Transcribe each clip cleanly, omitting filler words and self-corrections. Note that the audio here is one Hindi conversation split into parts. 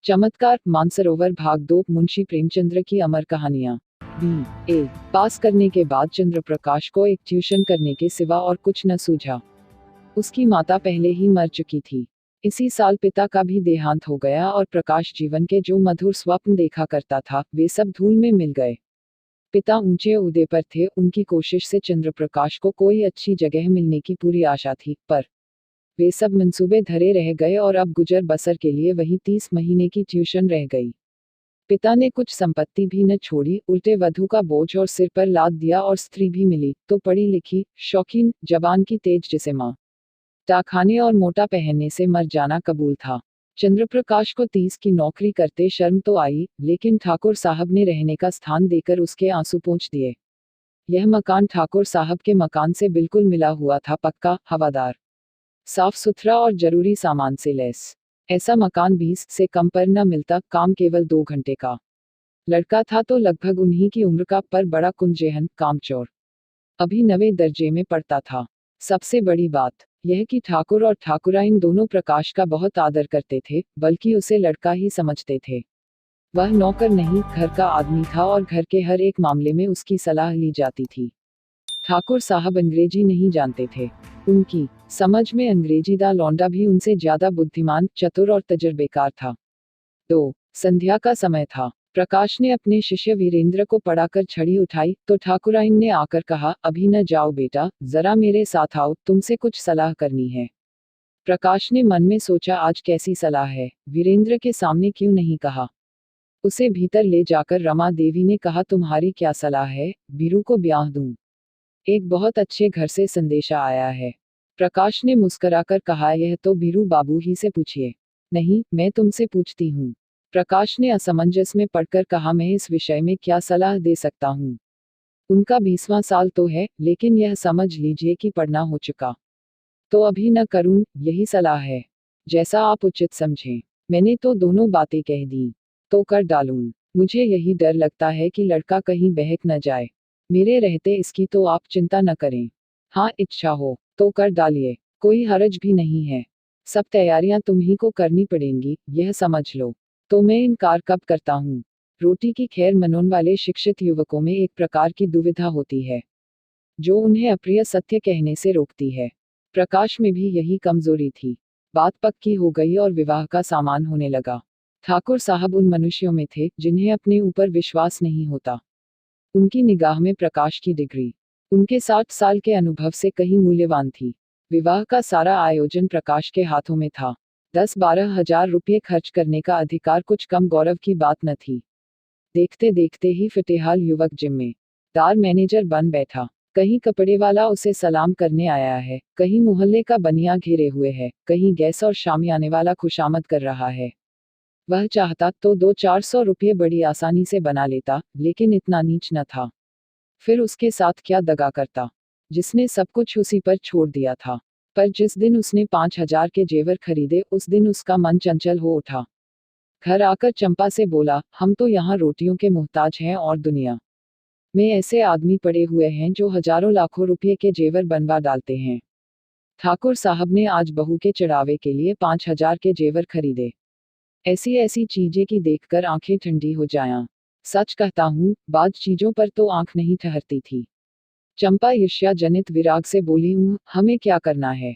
चमत्कार मानसरोवर भाग 2 मुंशी प्रेमचंद्र की अमर कहानियां। BA पास करने के बाद चंद्रप्रकाश को एक ट्यूशन करने के सिवा और कुछ न सूझा। उसकी माता पहले ही मर चुकी थी। इसी साल पिता का भी देहांत हो गया और प्रकाश जीवन के जो मधुर स्वप्न देखा करता था वे सब धूल में मिल गए। पिता ऊंचे ओहदे पर थे, उनकी कोशिश से चंद्रप्रकाश को कोई अच्छी जगह मिलने की पूरी आशा थी, पर वे सब मंसूबे धरे रह गए और अब गुजर बसर के लिए वही 30 महीने की ट्यूशन रह गई। पिता ने कुछ संपत्ति भी न छोड़ी, उल्टे वधु का बोझ और सिर पर लाद दिया और स्त्री भी मिली तो पढ़ी लिखी, शौकीन, जबान की तेज, जिसे माँ टाखाने और मोटा पहनने से मर जाना कबूल था। चंद्रप्रकाश को 30 की नौकरी करते शर्म तो आई, लेकिन ठाकुर साहब ने रहने का स्थान देकर उसके आंसू पोंछ दिए। यह मकान ठाकुर साहब के मकान से बिल्कुल मिला हुआ था, पक्का, हवादार, साफ सुथरा और जरूरी सामान से लैस। ऐसा मकान 20 से कम पर न मिलता, काम केवल 2 घंटे का। लड़का था तो लगभग उन्हीं की उम्र का, पर बड़ा कुंजेहन, कामचोर। अभी 9वें दर्जे में पढ़ता था। सबसे बड़ी बात यह कि ठाकुर और ठाकुराइन दोनों प्रकाश का बहुत आदर करते थे, बल्कि उसे लड़का ही समझते थे। वह नौकर नहीं, घर का आदमी था और घर के हर एक मामले में उसकी सलाह ली जाती थी। ठाकुर साहब अंग्रेजी नहीं जानते थे। उनकी समझ में अंग्रेजी दा लौंडा भी उनसे ज्यादा बुद्धिमान, चतुर और तजर्बेकार था। तो संध्या का समय था। प्रकाश ने अपने शिष्य वीरेंद्र को पढ़ाकर छड़ी उठाई तो ठाकुराइन ने आकर कहा, अभी न जाओ बेटा, जरा मेरे साथ आओ, तुमसे कुछ सलाह करनी है। प्रकाश ने मन में सोचा, आज कैसी सलाह है, वीरेंद्र के सामने क्यों नहीं कहा। उसे भीतर ले जाकर रमा देवी ने कहा, तुम्हारी क्या सलाह है, बीरू को ब्याह दूं? एक बहुत अच्छे घर से संदेशा आया है। प्रकाश ने मुस्कुराकर कहा, यह तो बीरू बाबू ही से पूछिए। नहीं, मैं तुमसे पूछती हूँ। प्रकाश ने असमंजस में पढ़कर कहा, मैं इस विषय में क्या सलाह दे सकता हूँ। उनका 20वां साल तो है, लेकिन यह समझ लीजिए कि पढ़ना हो चुका। तो अभी न करूँ, यही सलाह है। जैसा आप उचित समझें। मैंने तो दोनों बातें कह दी। तो कर डालूं। मुझे यही डर लगता है कि लड़का कहीं बहक न जाए। मेरे रहते इसकी तो आप चिंता न करें। हाँ, इच्छा हो तो कर डालिए, कोई हर्ज भी नहीं है। सब तैयारियां तुम्ही को करनी पड़ेंगी, यह समझ लो। तो मैं इनकार कब करता हूँ। रोटी की खैर मनोन वाले शिक्षित युवकों में एक प्रकार की दुविधा होती है, जो उन्हें अप्रिय सत्य कहने से रोकती है। प्रकाश में भी यही कमजोरी थी। बात पक्की हो गई और विवाह का सामान होने लगा। ठाकुर साहब उन मनुष्यों में थे जिन्हें अपने ऊपर विश्वास नहीं होता। उनकी निगाह में प्रकाश की डिग्री उनके 60 साल के अनुभव से कहीं मूल्यवान थी। विवाह का सारा आयोजन प्रकाश के हाथों में था। 10-12 हजार रुपये खर्च करने का अधिकार कुछ कम गौरव की बात न थी। देखते देखते ही फिटेहाल युवक जिम्मेदार मैनेजर बन बैठा। कहीं कपड़े वाला उसे सलाम करने आया है, कहीं मोहल्ले का बनिया घेरे हुए है, कहीं गैस और शामियाने वाला खुशामद कर रहा है। वह चाहता तो 200-400 रुपये बड़ी आसानी से बना लेता, लेकिन इतना नीच न था। फिर उसके साथ क्या दगा करता, जिसने सब कुछ उसी पर छोड़ दिया था। पर जिस दिन उसने 5,000 के जेवर खरीदे, उस दिन उसका मन चंचल हो उठा। घर आकर चंपा से बोला, हम तो यहाँ रोटियों के मोहताज हैं और दुनिया में ऐसे आदमी पड़े हुए हैं जो हजारों लाखों रुपये के जेवर बनवा डालते हैं। ठाकुर साहब ने आज बहू के चढ़ावे के लिए 5,000 के जेवर खरीदे। ऐसी ऐसी चीजें की देखकर आंखें ठंडी हो जाया। सच कहता हूँ, बाज चीजों पर तो आंख नहीं ठहरती थी। चंपा ईर्ष्या जनित विराग से बोली, हमें क्या करना है।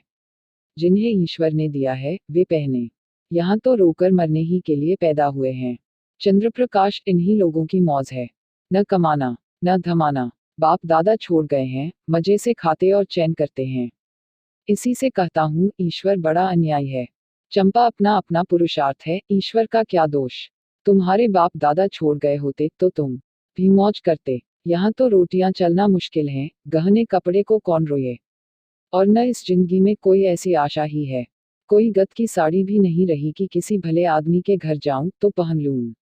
जिन्हें ईश्वर ने दिया है वे पहने। यहाँ तो रोकर मरने ही के लिए पैदा हुए हैं। चंद्रप्रकाश इन्हीं लोगों की मौज है। न कमाना, न धमाना। बाप दादा छोड़ गए हैं, मजे से खाते और चैन करते हैं। इसी से कहता हूँ, ईश्वर बड़ा अन्यायी है। चंपा अपना अपना पुरुषार्थ है, ईश्वर का क्या दोष। तुम्हारे बाप दादा छोड़ गए होते तो तुम भी मौज करते। यहाँ तो रोटियां चलना मुश्किल है, गहने कपड़े को कौन रोए। और न इस जिंदगी में कोई ऐसी आशा ही है। कोई गत की साड़ी भी नहीं रही कि किसी भले आदमी के घर जाऊं तो पहन लूं।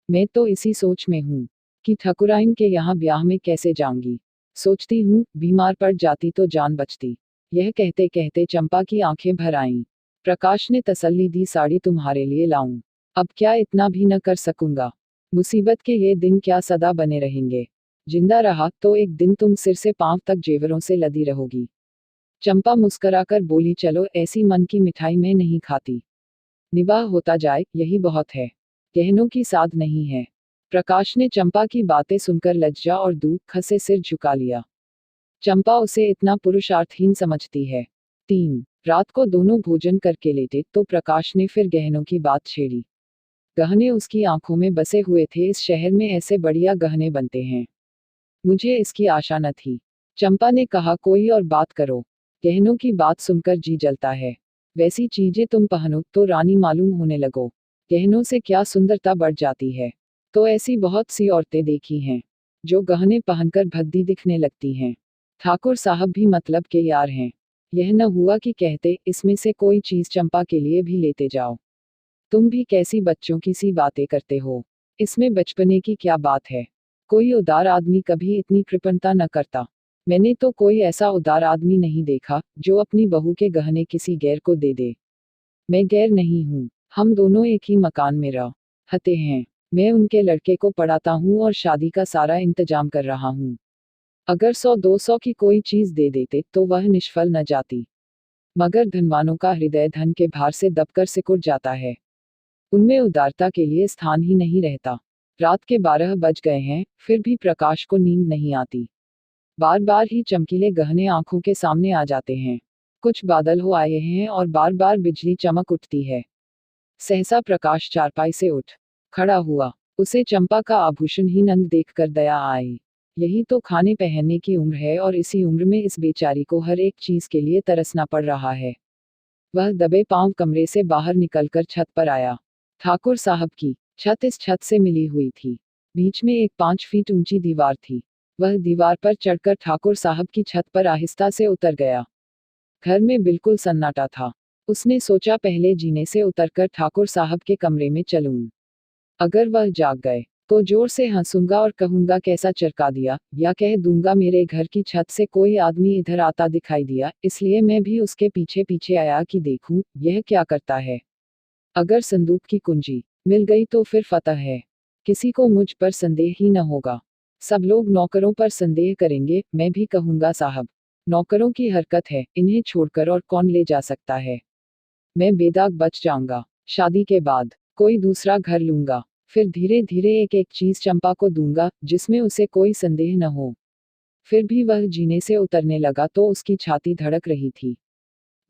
मैं तो इसी सोच में हूँ कि ठकुराइन के यहाँ ब्याह में कैसे जाऊंगी। सोचती हूँ, बीमार पड़ जाती तो जान बचती। यह कहते कहते चंपा की आंखें भर आईं। प्रकाश ने तसल्ली दी, साड़ी तुम्हारे लिए लाऊं। अब क्या इतना भी न कर सकूंगा। मुसीबत के ये दिन क्या सदा बने रहेंगे। जिंदा रहा तो एक दिन तुम सिर से पांव तक जेवरों से लदी रहोगी। चंपा मुस्कुराकर बोली, चलो, ऐसी मन की मिठाई मैं नहीं खाती। निबाह होता जाए, यही बहुत है। गहनों की साध नहीं है। प्रकाश ने चंपा की बातें सुनकर लज्जा और दुख से सिर झुका लिया। चंपा उसे इतना पुरुषार्थहीन समझती है। 3 रात को दोनों भोजन करके लेटे तो प्रकाश ने फिर गहनों की बात छेड़ी। गहने उसकी आंखों में बसे हुए थे। इस शहर में ऐसे बढ़िया गहने बनते हैं, मुझे इसकी आशा न थी। चंपा ने कहा, कोई और बात करो। गहनों की बात सुनकर जी जलता है। वैसी चीजें तुम पहनो तो रानी मालूम होने लगो। गहनों से क्या सुंदरता बढ़ जाती है। तो ऐसी बहुत सी औरतें देखी हैं जो गहने पहनकर भद्दी दिखने लगती हैं। ठाकुर साहब भी मतलब के यार हैं। यह न हुआ कि कहते, इसमें से कोई चीज चंपा के लिए भी लेते जाओ। तुम भी कैसी बच्चों की सी बातें करते हो। इसमें बचपने की क्या बात है। कोई उदार आदमी कभी इतनी कृपणता न करता। मैंने तो कोई ऐसा उदार आदमी नहीं देखा जो अपनी बहू के गहने किसी गैर को दे दे। मैं गैर नहीं हूँ, हम दोनों एक ही मकान में रहते हैं। मैं उनके लड़के को पढ़ाता हूँ और शादी का सारा इंतजाम कर रहा हूँ। अगर 100-200 की कोई चीज दे देते तो वह निष्फल न जाती। मगर धनवानों का हृदय धन के भार से दबकर सिकुड़ जाता है। उनमें उदारता के लिए स्थान ही नहीं रहता। रात के 12 बज गए हैं, फिर भी प्रकाश को नींद नहीं आती। बार बार ही चमकीले गहने आंखों के सामने आ जाते हैं। कुछ बादल हो आए हैं और बार बार बिजली चमक उठती है। सहसा प्रकाश चारपाई से उठ खड़ा हुआ। उसे चंपा का आभूषण ही नंद देखकर दया आई। यही तो खाने पहनने की उम्र है और इसी उम्र में इस बेचारी को हर एक चीज के लिए तरसना पड़ रहा है। वह दबे पांव कमरे से बाहर निकलकर छत पर आया। ठाकुर साहब की छत इस छत से मिली हुई थी। बीच में एक 5 फीट ऊंची दीवार थी। वह दीवार पर चढ़कर ठाकुर साहब की छत पर आहिस्ता से उतर गया। घर में बिल्कुल सन्नाटा था। उसने सोचा, पहले जीने से उतरकर ठाकुर साहब के कमरे में चलूं। अगर वह जाग गए तो जोर से हंसूंगा और कहूंगा, कैसा चरका दिया, या कह दूंगा, मेरे घर की छत से कोई आदमी इधर आता दिखाई दिया, इसलिए मैं भी उसके पीछे पीछे आया कि देखूं यह क्या करता है। अगर संदूक की कुंजी मिल गई तो फिर फतह है। किसी को मुझ पर संदेह ही न होगा। सब लोग नौकरों पर संदेह करेंगे। मैं भी कहूंगा, साहब नौकरों की हरकत है, इन्हें छोड़कर और कौन ले जा सकता है। मैं बेदाग बच जाऊंगा। शादी के बाद कोई दूसरा घर लूंगा। फिर धीरे धीरे एक एक चीज चंपा को दूंगा जिसमें उसे कोई संदेह न हो। फिर भी वह जीने से उतरने लगा तो उसकी छाती धड़क रही थी।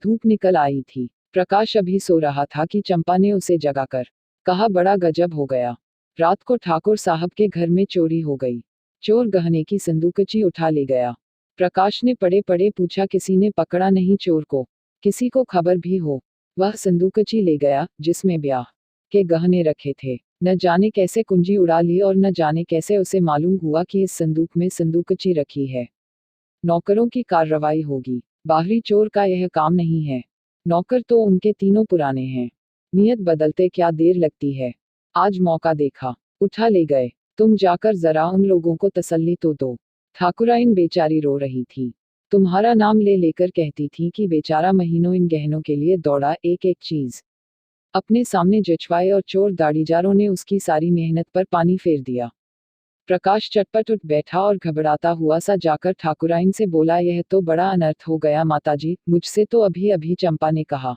धूप निकल आई थी। प्रकाश अभी सो रहा था कि चंपा ने उसे जगाकर कहा, बड़ा गजब हो गया। रात को ठाकुर साहब के घर में चोरी हो गई। चोर गहने की संदूकची उठा ले गया। प्रकाश ने पड़े पड़े पूछा, किसी ने पकड़ा नहीं चोर को? किसी को खबर भी हो? वह संदूकची ले गया जिसमें ब्याह के गहने रखे थे। न जाने कैसे कुंजी उड़ा ली और न जाने कैसे उसे मालूम हुआ कि इस संदूक में संदूकची रखी है। नौकरों की कार्रवाई होगी। बाहरी चोर का यह काम नहीं है। नौकर तो उनके तीनों पुराने हैं। नियत बदलते क्या देर लगती है। आज मौका देखा, उठा ले गए। तुम जाकर जरा उन लोगों को तसल्ली तो दो। ठाकुराइन बेचारी रो रही थी। तुम्हारा नाम ले लेकर कहती थी कि बेचारा महीनों इन गहनों के लिए दौड़ा, एक एक चीज अपने सामने जचवाए और चोर दाढ़ीजारों ने उसकी सारी मेहनत पर पानी फेर दिया। प्रकाश चटपट उठ बैठा और घबराता हुआ सा जाकर ठाकुराइन से बोला, यह तो बड़ा अनर्थ हो गया माताजी, मुझसे तो अभी अभी चंपा ने कहा।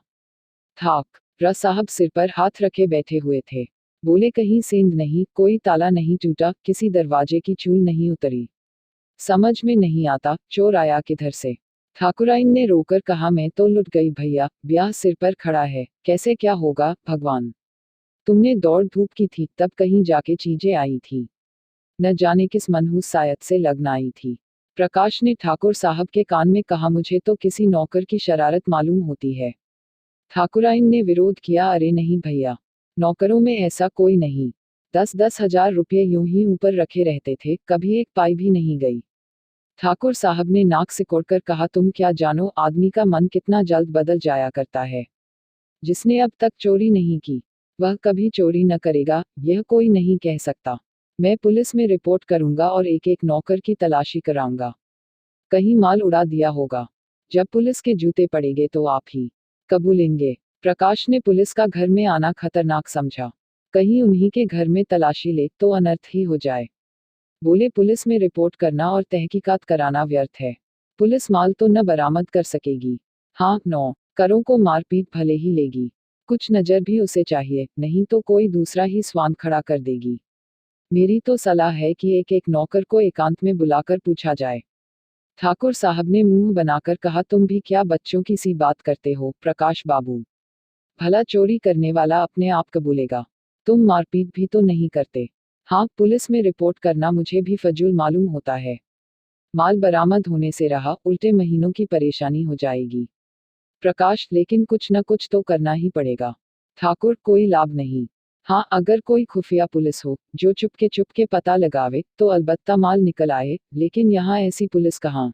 ठाकुर साहब सिर पर हाथ रखे बैठे हुए थे। बोले, कहीं सेंध नहीं, कोई ताला नहीं टूटा, किसी दरवाजे की चूल नहीं उतरी। समझ में नहीं आता चोर आया किधर से। ठाकुराइन ने रोकर कहा, मैं तो लुट गई भैया, ब्याह सिर पर खड़ा है, कैसे क्या होगा भगवान। तुमने दौड़ धूप की थी तब कहीं जाके चीजें आई थी। न जाने किस मनहूस सायत से लगन आई थी। प्रकाश ने ठाकुर साहब के कान में कहा, मुझे तो किसी नौकर की शरारत मालूम होती है। ठाकुराइन ने विरोध किया, अरे नहीं भैया, नौकरों में ऐसा कोई नहीं। 10-10 हजार रुपये यूं ही ऊपर रखे रहते थे, कभी एक पाई भी नहीं गई। ठाकुर साहब ने नाक सिकोड़कर कहा, तुम क्या जानो आदमी का मन कितना जल्द बदल जाया करता है। जिसने अब तक चोरी नहीं की वह कभी चोरी न करेगा, यह कोई नहीं कह सकता। मैं पुलिस में रिपोर्ट करूंगा और एक एक नौकर की तलाशी कराऊंगा। कहीं माल उड़ा दिया होगा। जब पुलिस के जूते पड़ेंगे तो आप ही कबूलेंगे। प्रकाश ने पुलिस का घर में आना खतरनाक समझा। कहीं उन्हीं के घर में तलाशी ले तो अनर्थ ही हो जाए। बोले, पुलिस में रिपोर्ट करना और तहकीकात कराना व्यर्थ है। पुलिस माल तो न बरामद कर सकेगी। हाँ, 9 करों को मारपीट भले ही लेगी। कुछ नजर भी उसे चाहिए, नहीं तो कोई दूसरा ही स्वान खड़ा कर देगी। मेरी तो सलाह है कि एक एक नौकर को एकांत में बुलाकर पूछा जाए। ठाकुर साहब ने मुंह बनाकर कहा, तुम भी क्या बच्चों की सी बात करते हो प्रकाश बाबू। भला चोरी करने वाला अपने आप कबूलेगा। तुम मारपीट भी तो नहीं करते। हाँ, पुलिस में रिपोर्ट करना मुझे भी फजूल मालूम होता है। माल बरामद होने से रहा, उल्टे महीनों की परेशानी हो जाएगी। प्रकाश, लेकिन कुछ न कुछ तो करना ही पड़ेगा। ठाकुर, कोई लाभ नहीं। हाँ, अगर कोई खुफिया पुलिस हो जो चुपके चुपके पता लगावे तो अलबत्ता माल निकल आए, लेकिन यहाँ ऐसी पुलिस कहाँ।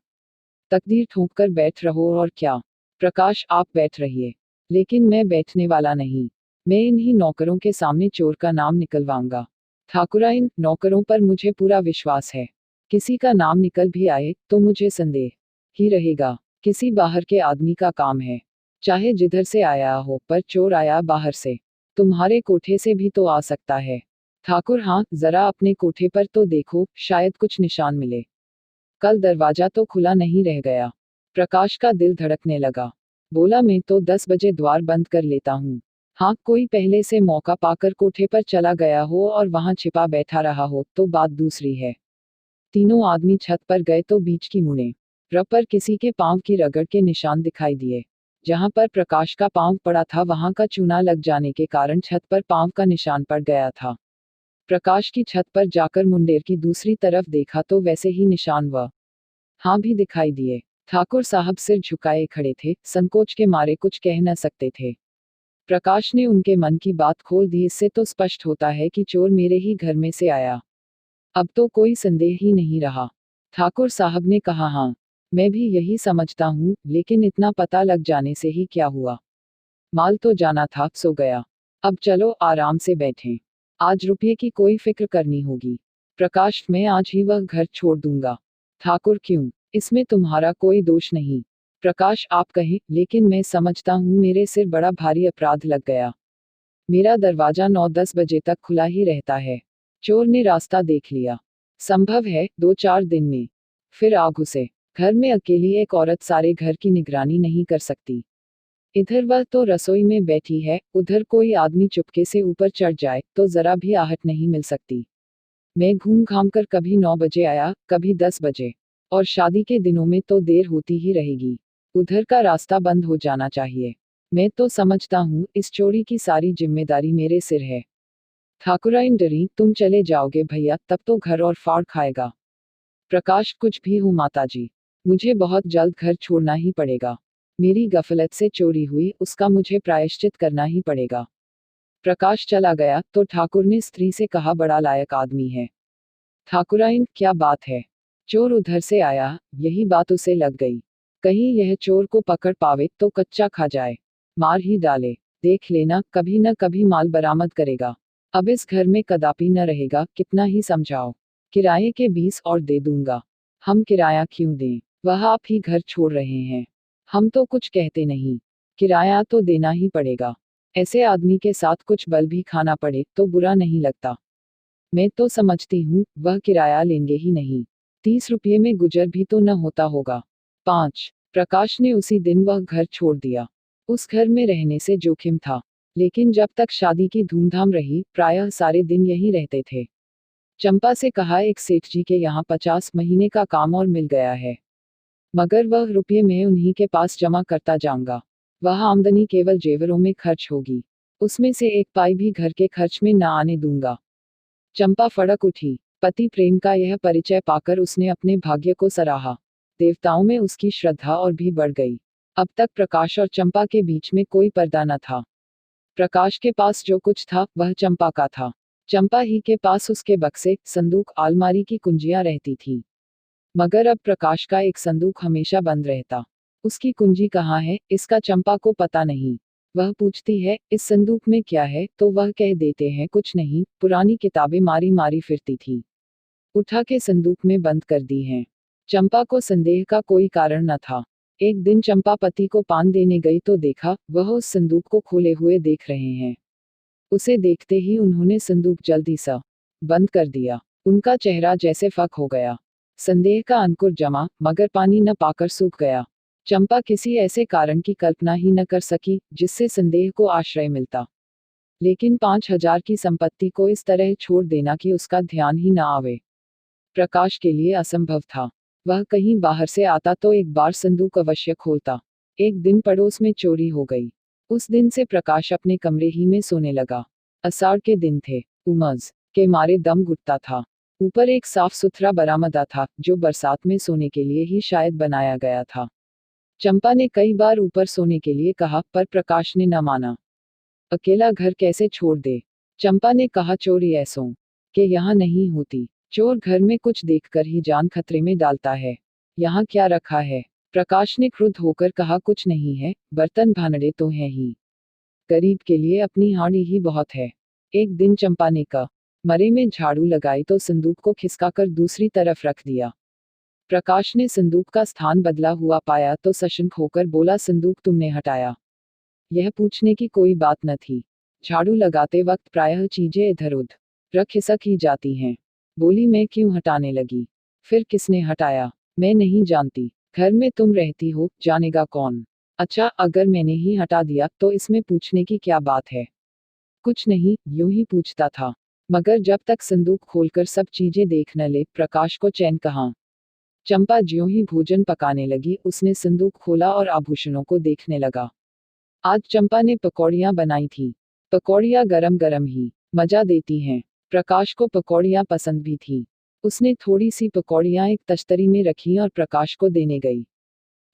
तकदीर ठोंक कर बैठ रहो और क्या। प्रकाश, आप बैठ रहिए। लेकिन मैं बैठने वाला नहीं। मैं इन्हीं नौकरों के सामने चोर का नाम निकलवाऊंगा। ठाकुरा, इन नौकरों पर मुझे पूरा विश्वास है। किसी का नाम निकल भी आए तो मुझे संदेह ही रहेगा। किसी बाहर के आदमी का काम है, चाहे जिधर से आया हो, पर चोर आया बाहर से। तुम्हारे कोठे से भी तो आ सकता है। ठाकुर, हाँ, जरा अपने कोठे पर तो देखो, शायद कुछ निशान मिले। कल दरवाजा तो खुला नहीं रह गया। प्रकाश का दिल धड़कने लगा। बोला, मैं तो 10 बजे द्वार बंद कर लेता हूँ। हाँ, कोई पहले से मौका पाकर कोठे पर चला गया हो और वहां छिपा बैठा रहा हो तो बात दूसरी है। तीनों आदमी छत पर गए तो बीच की मुड़े रब पर किसी के पांव की रगड़ के निशान दिखाई दिए। जहां पर प्रकाश का पांव पड़ा था वहां का चूना लग जाने के कारण छत पर पांव का निशान पड़ गया था। प्रकाश की छत पर जाकर मुंडेर की दूसरी तरफ देखा तो वैसे ही निशान हाँ भी दिखाई दिए। ठाकुर साहब सिर झुकाए खड़े थे, संकोच के मारे कुछ कह न सकते थे। प्रकाश ने उनके मन की बात खोल दी। इससे तो स्पष्ट होता है कि चोर मेरे ही घर में से आया। अब तो कोई संदेह ही नहीं रहा। ठाकुर साहब ने कहा, हाँ, मैं भी यही समझता हूँ, लेकिन इतना पता लग जाने से ही क्या हुआ। माल तो जाना था, सो गया। अब चलो आराम से बैठें। आज रुपये की कोई फिक्र करनी होगी। प्रकाश, मैं आज ही वह घर छोड़ दूंगा। ठाकुर, क्यों? इसमें तुम्हारा कोई दोष नहीं। प्रकाश, आप कहें, लेकिन मैं समझता हूँ मेरे सिर बड़ा भारी अपराध लग गया। मेरा दरवाजा 9-10 बजे तक खुला ही रहता है। चोर ने रास्ता देख लिया। संभव है 2-4 दिन में फिर आ घुसे। घर में अकेली एक औरत सारे घर की निगरानी नहीं कर सकती। इधर वह तो रसोई में बैठी है, उधर कोई आदमी चुपके से ऊपर चढ़ जाए तो जरा भी आहट नहीं मिल सकती। मैं घूम घाम कर कभी 9 बजे आया, कभी 10 बजे, और शादी के दिनों में तो देर होती ही रहेगी। उधर का रास्ता बंद हो जाना चाहिए। मैं तो समझता हूँ इस चोरी की सारी जिम्मेदारी मेरे सिर है। ठाकुराइन डरी, तुम चले जाओगे भैया, तब तो घर और फाड़ खाएगा। प्रकाश, कुछ भी हो माताजी, मुझे बहुत जल्द घर छोड़ना ही पड़ेगा। मेरी गफलत से चोरी हुई, उसका मुझे प्रायश्चित करना ही पड़ेगा। प्रकाश चला गया तो ठाकुर ने स्त्री से कहा, बड़ा लायक आदमी है। ठाकुराइन, क्या बात है? चोर उधर से आया, यही बात उसे लग गई। कहीं यह चोर को पकड़ पावे तो कच्चा खा जाए, मार ही डाले। देख लेना, कभी न कभी माल बरामद करेगा। अब इस घर में कदापि न रहेगा, कितना ही समझाओ। किराए के 20 और दे दूंगा। हम किराया क्यों दें? वह आप ही घर छोड़ रहे हैं। हम तो कुछ कहते नहीं। किराया तो देना ही पड़ेगा। ऐसे आदमी के साथ कुछ बल भी खाना पड़े तो बुरा नहीं लगता। मैं तो समझती हूँ वह किराया लेंगे ही नहीं। 30 रुपये में गुजर भी तो न होता होगा। 5 प्रकाश ने उसी दिन वह घर छोड़ दिया। उस घर में रहने से जोखिम था, लेकिन जब तक शादी की धूमधाम रही प्रायः सारे दिन यहीं रहते थे। चंपा से कहा, एक सेठ जी के यहाँ 50 महीने का काम और मिल गया है, मगर वह रुपये मैं उन्हीं के पास जमा करता जाऊंगा। वह आमदनी केवल जेवरों में खर्च होगी, उसमें से एक पाई भी घर के खर्च में न आने दूंगा। चंपा फड़क उठी। पति प्रेम का यह परिचय पाकर उसने अपने भाग्य को सराहा। देवताओं में उसकी श्रद्धा और भी बढ़ गई। अब तक प्रकाश और चंपा के बीच में कोई पर्दा न था। प्रकाश के पास जो कुछ था वह चंपा का था। चंपा ही के पास उसके बक्से, संदूक, अलमारी की कुंजियां रहती थी। मगर अब प्रकाश का एक संदूक हमेशा बंद रहता। उसकी कुंजी कहाँ है, इसका चंपा को पता नहीं। वह पूछती है, इस संदूक में क्या है, तो वह कह देते हैं, कुछ नहीं, पुरानी किताबें मारी मारी फिरती थी, उठा के संदूक में बंद कर दी हैं। चंपा को संदेह का कोई कारण न था। एक दिन चंपा पति को पान देने गई तो देखा वह उस संदूक को खोले हुए देख रहे हैं। उसे देखते ही उन्होंने संदूक जल्दी सा बंद कर दिया। उनका चेहरा जैसे फक हो गया। संदेह का अंकुर जमा, मगर पानी न पाकर सूख गया। चंपा किसी ऐसे कारण की कल्पना ही न कर सकी जिससे संदेह को आश्रय मिलता, लेकिन 5,000 की संपत्ति को इस तरह छोड़ देना कि उसका ध्यान ही न आवे, प्रकाश के लिए असंभव था। वह कहीं बाहर से आता तो एक बार संदूक अवश्य खोलता। एक दिन पड़ोस में चोरी हो गई। उस दिन से प्रकाश अपने कमरे ही में सोने लगा। आषाढ़ के दिन थे। उमस के मारे दम घुटता था। ऊपर एक साफ सुथरा बरामदा था जो बरसात में सोने के लिए ही शायद बनाया गया था। चंपा ने कई बार ऊपर सोने के लिए कहा पर प्रकाश ने न माना। अकेला घर कैसे छोड़ दे? चंपा ने कहा चोरी ऐसों के यहाँ नहीं होती। चोर घर में कुछ देखकर ही जान खतरे में डालता है। यहाँ क्या रखा है? प्रकाश ने क्रुद्ध होकर कहा कुछ नहीं है, बर्तन भांडे तो हैं ही। गरीब के लिए अपनी हांडी ही बहुत है। एक दिन चंपा ने मरे में झाड़ू लगाई तो संदूक को खिसकाकर दूसरी तरफ रख दिया। प्रकाश ने संदूक का स्थान बदला हुआ पाया तो सशंक होकर बोला संदूक तुमने हटाया? यह पूछने की कोई बात न थी। झाड़ू लगाते वक्त प्रायः चीजें इधर उधर खिसक ही जाती हैं। बोली मैं क्यों हटाने लगी? फिर किसने हटाया? मैं नहीं जानती। घर में तुम रहती हो, जानेगा कौन? अच्छा अगर मैंने ही हटा दिया तो इसमें पूछने की क्या बात है? कुछ नहीं, यूं ही पूछता था। मगर जब तक संदूक खोलकर सब चीजें देख न ले प्रकाश को चैन कहाँ। चंपा ज्यों ही भोजन पकाने लगी उसने संदूक खोला और आभूषणों को देखने लगा। आज चंपा ने पकौड़ियाँ बनाई थी। पकौड़ियाँ गरम गरम ही मजा देती हैं। प्रकाश को पकौड़ियाँ पसंद भी थी। उसने थोड़ी सी पकौड़ियाँ एक तश्तरी में रखी और प्रकाश को देने गई।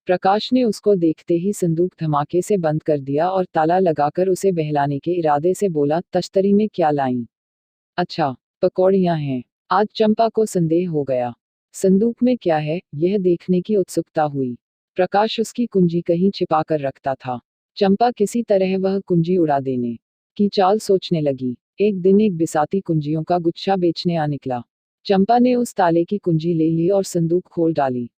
प्रकाश ने उसको देखते ही संदूक धमाके से बंद कर दिया और ताला लगाकर उसे बहलाने के इरादे से बोला तश्तरी में क्या लाई? अच्छा, पकौड़ियाँ हैं। आज चंपा को संदेह हो गया। संदूक में क्या है यह देखने की उत्सुकता हुई। प्रकाश उसकी कुंजी कहीं छिपा कर रखता था। चंपा किसी तरह वह कुंजी उड़ा देने की चाल सोचने लगी। एक दिन एक बिसाती कुंजियों का गुच्छा बेचने आ निकला। चंपा ने उस ताले की कुंजी ले ली और संदूक खोल डाली।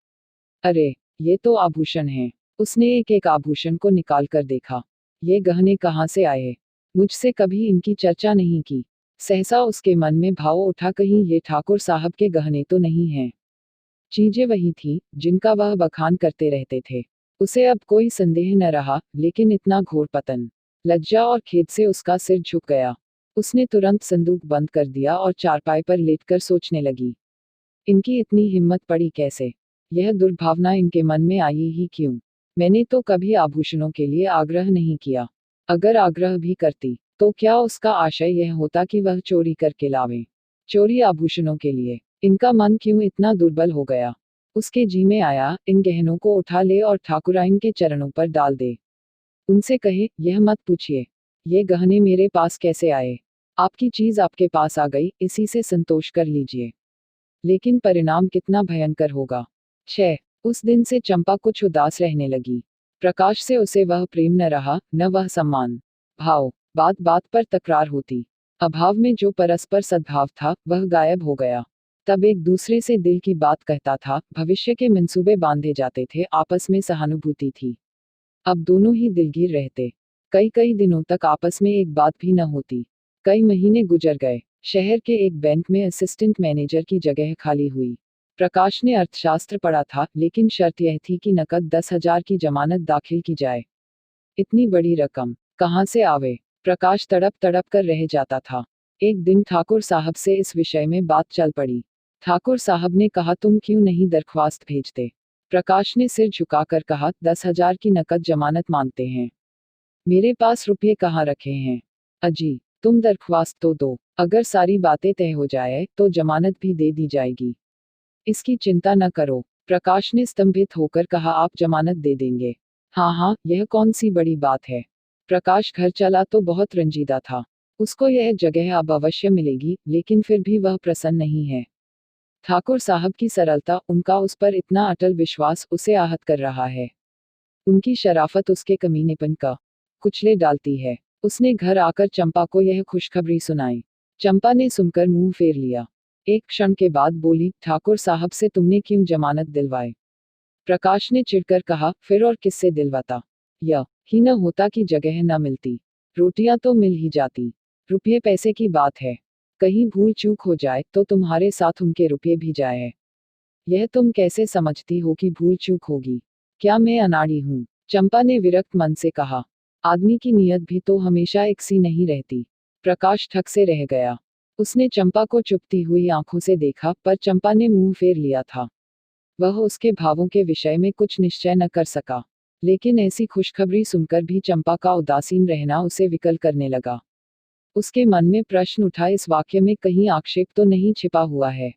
अरे, ये तो आभूषण हैं। उसने एक एक आभूषण को निकाल कर देखा। ये गहने कहाँ से आए? मुझसे कभी इनकी चर्चा नहीं की। सहसा उसके मन में भाव उठा कहीं ये ठाकुर साहब के गहने तो नहीं हैं। चीजें वही थी जिनका वह बखान करते रहते थे। उसे अब कोई संदेह न रहा, लेकिन इतना घोर पतन। लज्जा और खेद से उसका सिर झुक गया। उसने तुरंत संदूक बंद कर दिया और चारपाई पर लेटकर सोचने लगी। इनकी इतनी हिम्मत पड़ी कैसे? यह दुर्भावना इनके मन में आई ही क्यों? मैंने तो कभी आभूषणों के लिए आग्रह नहीं किया। अगर आग्रह भी करती तो क्या उसका आशय यह होता कि वह चोरी करके लावे? चोरी आभूषणों के लिए इनका मन क्यों इतना दुर्बल हो गया? उसके जी में आया इन गहनों को उठा ले और ठाकुराइन के चरणों पर डाल दे। उनसे कहे यह मत पूछिए, ये गहने मेरे पास कैसे आए? आपकी चीज आपके पास आ गई, इसी से संतोष कर लीजिए। लेकिन परिणाम कितना भयंकर होगा। 6 उस दिन से चंपा कुछ उदास रहने लगी। प्रकाश से उसे वह प्रेम न रहा, न वह सम्मान भाव। बात बात पर तकरार होती। अभाव में जो परस्पर सद्भाव था वह गायब हो गया। तब एक दूसरे से दिल की बात कहता था, भविष्य के मंसूबे बांधे जाते थे, आपस में सहानुभूति थी। अब दोनों ही दिलगीर रहते। कई कई दिनों तक आपस में एक बात भी न होती। कई महीने गुजर गए। शहर के एक बैंक में असिस्टेंट मैनेजर की जगह खाली हुई। प्रकाश ने अर्थशास्त्र पढ़ा था, लेकिन शर्त यह थी कि नकद 10,000 की जमानत दाखिल की जाए। इतनी बड़ी रकम कहाँ से आवे? प्रकाश तड़प तड़प कर रह जाता था। एक दिन ठाकुर साहब से इस विषय में बात चल पड़ी। ठाकुर साहब ने कहा तुम क्यों नहीं दरख्वास्त भेजते? प्रकाश ने सिर झुकाकर कहा 10,000 की नकद जमानत मांगते हैं। मेरे पास रुपये कहाँ रखे हैं? अजी, तुम दरख्वास्त तो दो। अगर सारी बातें तय हो जाए तो जमानत भी दे दी जाएगी। इसकी चिंता न करो। प्रकाश ने स्तंभित होकर कहा आप जमानत दे देंगे? हाँ हाँ, यह कौन सी बड़ी बात है। प्रकाश घर चला तो बहुत रंजीदा था। उसको यह जगह अब अवश्य मिलेगी, लेकिन फिर भी वह प्रसन्न नहीं है। ठाकुर साहब की सरलता, उनका उस पर इतना अटल विश्वास उसे आहत कर रहा है। उनकी शराफत उसके कमीनेपन का कुचले डालती है। उसने घर आकर चंपा को यह खुशखबरी सुनाई। चंपा ने सुनकर मुंह फेर लिया। एक क्षण के बाद बोली, ठाकुर साहब से तुमने क्यों जमानत दिलवाई? प्रकाश ने चिढ़कर कहा, फिर और किससे दिलवाता? यह ही न होता कि जगह न मिलती, रोटियां तो मिल ही जाती। रुपये पैसे की बात है, कहीं भूल चूक हो जाए तो तुम्हारे साथ उनके रुपये भी जाए। यह तुम कैसे समझती हो कि भूल चूक होगी? क्या मैं अनाड़ी हूँ? चंपा ने विरक्त मन से कहा। आदमी की नीयत भी तो हमेशा एक सी नहीं रहती। प्रकाश ठक से रह गया। उसने चंपा को चुपती हुई आंखों से देखा, पर चंपा ने मुंह फेर लिया था। वह उसके भावों के विषय में कुछ निश्चय न कर सका। लेकिन ऐसी खुशखबरी सुनकर भी चंपा का उदासीन रहना उसे विकल करने लगा। उसके मन में प्रश्न उठा, इस वाक्य में कहीं आक्षेप तो नहीं छिपा हुआ है?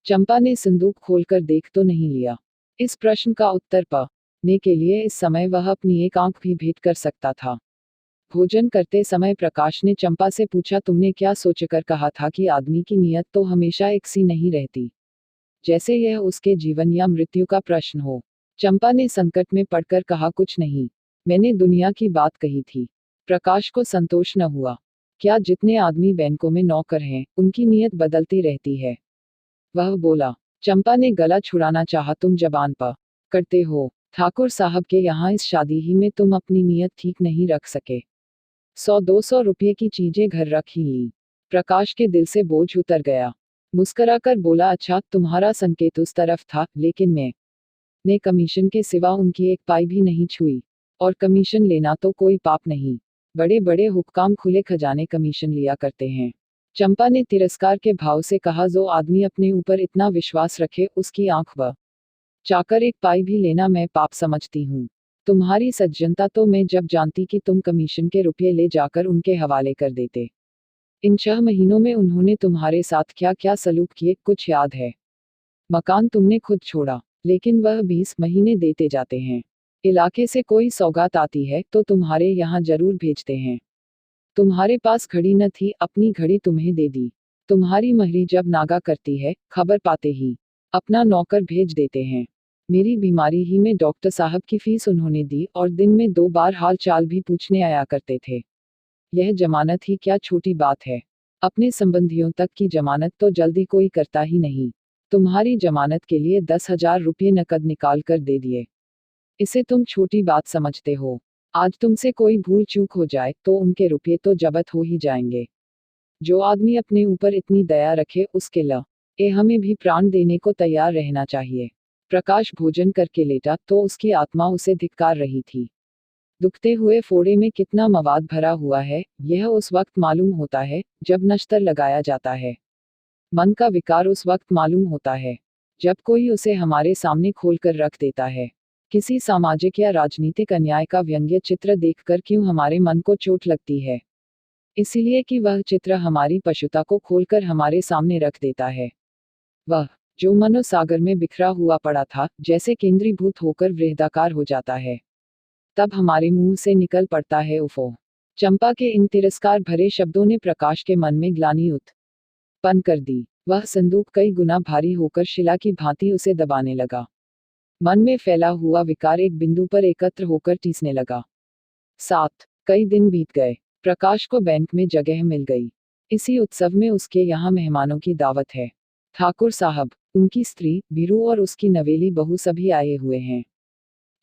चंपा ने संदूक खोलकर देख तो नहीं लिया। इस प्रश्न का उत्तर पाने के लिए इस समय वह अपनी एक आंख भी भेंट कर सकता था। भोजन करते समय प्रकाश ने चंपा से पूछा, तुमने क्या सोचकर कहा था कि आदमी की नीयत तो हमेशा एक सी नहीं रहती, जैसे यह उसके जीवन या मृत्यु का प्रश्न हो। चंपा ने संकट में पड़कर कहा, कुछ नहीं, मैंने दुनिया की बात कही थी। प्रकाश को संतोष न हुआ। क्या जितने आदमी बैंकों में नौकर हैं, उनकी नीयत बदलती रहती है? वह बोला। चंपा ने गला छुड़ाना चाहा, तुम जबान पर करते हो। ठाकुर साहब के यहाँ इस शादी ही में तुम अपनी नीयत ठीक नहीं रख सके। 100-200 रुपये की चीजें घर रख ही ली। प्रकाश के दिल से बोझ उतर गया। मुस्कुराकर बोला, अच्छा, तुम्हारा संकेत उस तरफ था, लेकिन मैं ने कमीशन के सिवा उनकी एक पाई भी नहीं छुई। और कमीशन लेना तो कोई पाप नहीं। बड़े बड़े हुक्काम खुले खजाने कमीशन लिया करते हैं। चंपा ने तिरस्कार के भाव से कहा, जो आदमी अपने ऊपर इतना विश्वास रखे, उसकी आंख व चाकर एक पाई भी लेना मैं पाप समझती हूँ। तुम्हारी सज्जनता तो मैं जब जानती कि तुम कमीशन के रुपये ले जाकर उनके हवाले कर देते। इन 6 महीनों में उन्होंने तुम्हारे साथ क्या क्या सलूक किए, कुछ याद है? मकान तुमने खुद छोड़ा, लेकिन वह 20 महीने देते जाते हैं। इलाके से कोई सौगात आती है तो तुम्हारे यहाँ जरूर भेजते हैं। तुम्हारे पास घड़ी न थी, अपनी घड़ी तुम्हें दे दी। तुम्हारी महरी जब नागा करती है, खबर पाते ही अपना नौकर भेज देते हैं। मेरी बीमारी ही में डॉक्टर साहब की फीस उन्होंने दी और दिन में 2 बार हाल चाल भी पूछने आया करते थे। यह जमानत ही क्या छोटी बात है? अपने संबंधियों तक की जमानत तो जल्दी कोई करता ही नहीं। तुम्हारी जमानत के लिए 10,000 रुपये नकद निकाल कर दे दिए। इसे तुम छोटी बात समझते हो? आज तुमसे कोई भूल चूक हो जाए तो उनके रुपये तो जब्त हो ही जाएंगे। जो आदमी अपने ऊपर इतनी दया रखे, उसके लिए हमें भी प्राण देने को तैयार रहना चाहिए। प्रकाश भोजन करके लेटा तो उसकी आत्मा उसे धिक्कार रही थी। दुखते हुए फोड़े में कितना मवाद भरा हुआ है, यह उस वक्त मालूम होता है जब नश्तर लगाया जाता है। मन का विकार उस वक्त मालूम होता है जब कोई उसे हमारे सामने खोलकर रख देता है। किसी सामाजिक या राजनीतिक अन्याय का व्यंग्य चित्र देखकर क्यों हमारे मन को चोट लगती है? इसीलिए कि वह चित्र हमारी पशुता को खोलकर हमारे सामने रख देता है। वह जो मनोसागर में बिखरा हुआ पड़ा था, जैसे केंद्रीभूत होकर वृहदाकार हो जाता है, तब हमारे मुंह से निकल पड़ता है, उफो। चंपा के इन तिरस्कार भरे शब्दों ने प्रकाश के मन में ग्लानि उत्पन्न कर दी। वह संदूक कई गुना भारी होकर शिला की भांति उसे दबाने लगा। मन में फैला हुआ विकार एक बिंदु पर एकत्र होकर टीसने लगा। 7 कई दिन बीत गए। प्रकाश को बैंक में जगह मिल गई। इसी उत्सव में उसके यहाँ मेहमानों की दावत है। ठाकुर साहब, उनकी स्त्री बीरू और उसकी नवेली बहू सभी आए हुए हैं।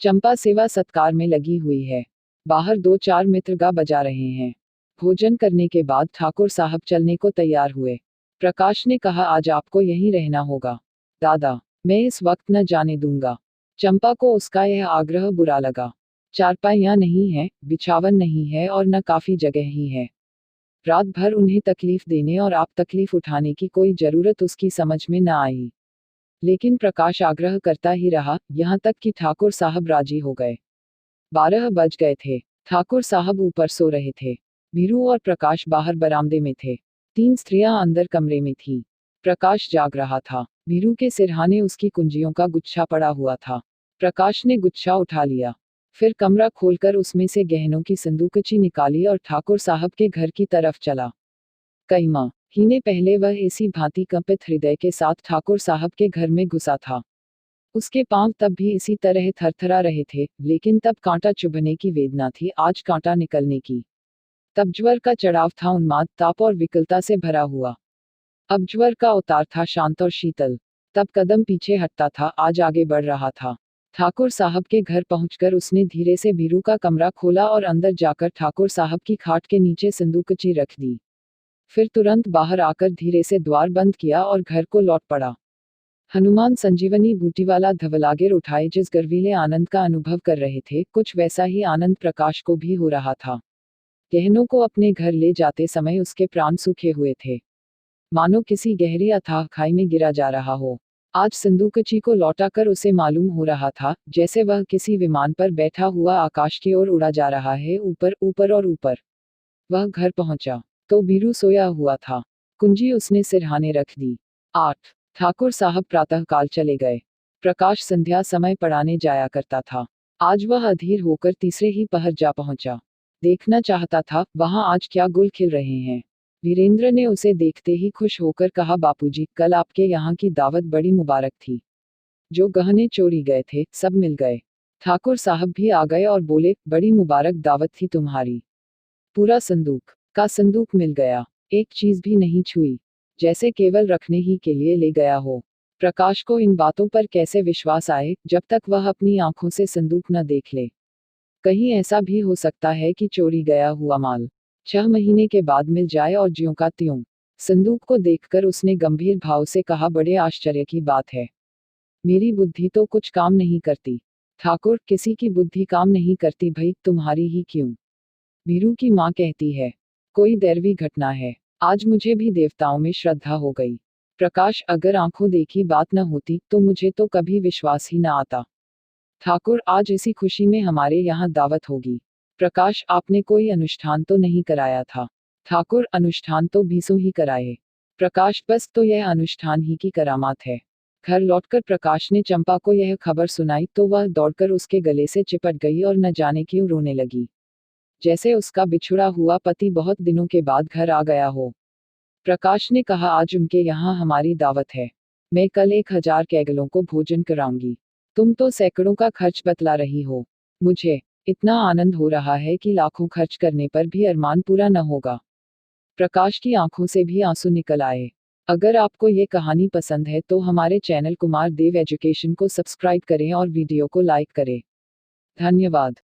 चंपा सेवा सत्कार में लगी हुई है। बाहर 2-4 मित्र गा बजा रहे हैं। भोजन करने के बाद ठाकुर साहब चलने को तैयार हुए। प्रकाश ने कहा, आज आपको यहीं रहना होगा। दादा, मैं इस वक्त न जाने दूंगा। चंपा को उसका यह आग्रह बुरा लगा। चारपाइयां नहीं है, बिछावन नहीं है और न काफी जगह ही है। रात भर उन्हें तकलीफ देने और आप तकलीफ उठाने की कोई जरूरत उसकी समझ में न आई। लेकिन प्रकाश आग्रह करता ही रहा, यहाँ तक कि ठाकुर साहब राजी हो गए। 12 बज गए थे। ठाकुर साहब ऊपर सो रहे थे। बीरू और प्रकाश बाहर बरामदे में थे। 3 स्त्रियां अंदर कमरे में थीं। प्रकाश जाग रहा था। बीरू के सिरहाने उसकी कुंजियों का गुच्छा पड़ा हुआ था। प्रकाश ने गुच्छा उठा लिया। फिर कमरा खोलकर उसमें से गहनों की संदूकची निकाली और ठाकुर साहब के घर की तरफ चला। कई महीने पहले वह इसी भांति कंपित हृदय के साथ ठाकुर साहब के घर में घुसा था। उसके पांव तब भी इसी तरह थरथरा रहे थे, लेकिन तब कांटा चुभने की वेदना थी, आज कांटा निकलने की। तब ज्वर का चढ़ाव था, उन्माद, ताप और विकलता से भरा हुआ। अब ज्वर का उतार था, शांत और शीतल। तब कदम पीछे हटता था, आज आगे बढ़ रहा था। ठाकुर साहब के घर पहुंचकर उसने धीरे से बीरू का कमरा खोला और अंदर जाकर ठाकुर साहब की खाट के नीचे संदूकची रख दी। फिर तुरंत बाहर आकर धीरे से द्वार बंद किया और घर को लौट पड़ा। हनुमान संजीवनी बूटीवाला धवलागिर उठाए जिस गर्वीले आनंद का अनुभव कर रहे थे, कुछ वैसा ही आनंद प्रकाश को भी हो रहा था। गहनों को अपने घर ले जाते समय उसके प्राण सूखे हुए थे, मानो किसी गहरी अथाह खाई में गिरा जा रहा हो। आज संदूकची को लौटाकर उसे मालूम हो रहा था जैसे वह किसी विमान पर बैठा हुआ आकाश की ओर उड़ा जा रहा है, ऊपर ऊपर और ऊपर। वह घर पहुंचा तो बीरू सोया हुआ था। कुंजी उसने सिरहाने रख दी। 8 ठाकुर साहब प्रातःकाल चले गए। प्रकाश संध्या समय पढ़ाने जाया करता था। आज वह अधीर होकर तीसरे ही पहर जा पहुंचा। देखना चाहता था वहां आज क्या गुल खिल रहे हैं। वीरेंद्र ने उसे देखते ही खुश होकर कहा, बापूजी, कल आपके यहाँ की दावत बड़ी मुबारक थी। जो गहने चोरी गए थे सब मिल गए। ठाकुर साहब भी आ गए और बोले, बड़ी मुबारक दावत थी तुम्हारी। पूरा संदूक का संदूक मिल गया, एक चीज भी नहीं छुई, जैसे केवल रखने ही के लिए ले गया हो। प्रकाश को इन बातों पर कैसे विश्वास आए जब तक वह अपनी आंखों से संदूक न देख ले। कहीं ऐसा भी हो सकता है कि चोरी गया हुआ माल 6 महीने के बाद मिल जाए और ज्यों का त्यों। संदूक को देखकर उसने गंभीर भाव से कहा, बड़े आश्चर्य की बात है, मेरी बुद्धि तो कुछ काम नहीं करती। ठाकुर, किसी की बुद्धि काम नहीं करती भई, तुम्हारी ही क्यों? बीरू की माँ कहती है, कोई दैवी घटना है। आज मुझे भी देवताओं में श्रद्धा हो गई। प्रकाश, अगर आंखों देखी बात न होती तो मुझे तो कभी विश्वास ही न आता। ठाकुर, आज इसी खुशी में हमारे यहाँ दावत होगी। प्रकाश, आपने कोई अनुष्ठान तो नहीं कराया था? ठाकुर, अनुष्ठान तो 20 ही कराए। प्रकाश, बस तो यह अनुष्ठान ही की करामात है। घर लौटकर प्रकाश ने चंपा को यह खबर सुनाई तो वह दौड़कर उसके गले से चिपट गई और न जाने क्यों रोने लगी, जैसे उसका बिछुड़ा हुआ पति बहुत दिनों के बाद घर आ गया हो। प्रकाश ने कहा, आज उनके यहाँ हमारी दावत है। मैं कल 1000 कैगलों को भोजन कराऊंगी। तुम तो सैकड़ों का खर्च बतला रही हो। मुझे इतना आनंद हो रहा है कि लाखों खर्च करने पर भी अरमान पूरा न होगा। प्रकाश की आंखों से भी आंसू निकल आए। अगर आपको ये कहानी पसंद है तो हमारे चैनल कुमार देव एजुकेशन को सब्सक्राइब करें और वीडियो को लाइक करें। धन्यवाद।